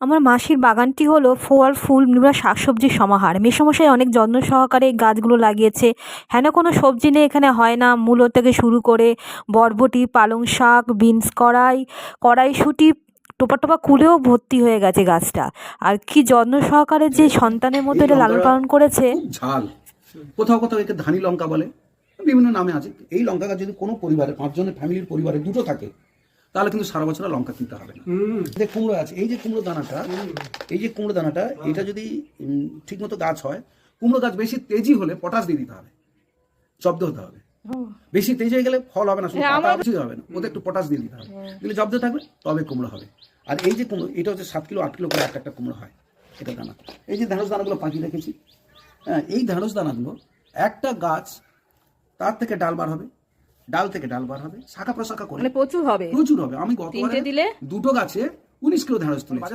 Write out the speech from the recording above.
আমার মাসির বাগানটি হলো ফল ফুল বা শাকসবজির সমাহার। মেসোমশাই অনেক যত্ন সহকারে এই গাছগুলো লাগিয়েছে। হেন কোনো সবজি নেই এখানে হয় না, মূলো থেকে শুরু করে বরবটি, পালং শাক, বিনস কড়াইশুঁটি, টোপা টোপা কুলেও ভর্তি হয়ে গেছে গাছটা। আর কি যত্ন সহকারে যে সন্তানের মতো এই এটা লালন লঙ্কাটা পালন করেছে। খুব ঝাল, কোথাও কোথাও একে ধানি লঙ্কা বলে, বিভিন্ন নামে আছে। এই লঙ্কা গাছ যদি কোনো পরিবারে 5 জনের ফ্যামিলির পরিবারে দুটো থাকে তাহলে কিন্তু সারা বছর লঙ্কা কিনতে হবে না। যে কুমড়ো আছে, এই যে কুমড়ো দানাটা, এটা যদি ঠিকমতো গাছ হয়, কুমড়ো গাছ বেশি তেজি হলে পটাশ দিয়ে দিতে হবে, জব্দ হতে হবে। বেশি তেজ হয়ে গেলে ফল হবে না, শুধু পাতা কিছুই হবে না, ওদের একটু পটাশ দিয়ে দিতে হবে, দিলে জব্দ থাকবে, তবে কুমড়ো হবে। আর এই যে কুমড়ো, এটা হচ্ছে 7 কিলো 8 কিলো করে একটা কুমড়ো হয়, এটা দানা। এই যে ঢেঁড়স দানাগুলো পাকিয়ে রেখেছি, হ্যাঁ, এই ঢেঁড়স দানাগুলো একটা গাছ, তার থেকে ডাল বার হবে, ডাল থেকে ডাল বার হবে, শাখা প্রশাখা করে প্রচুর হবে। প্রচুর হবে। আমি গতবারে তিনটে দিলে 2টো গাছে 19 কিলো ঢেঁড়স তুলেছি।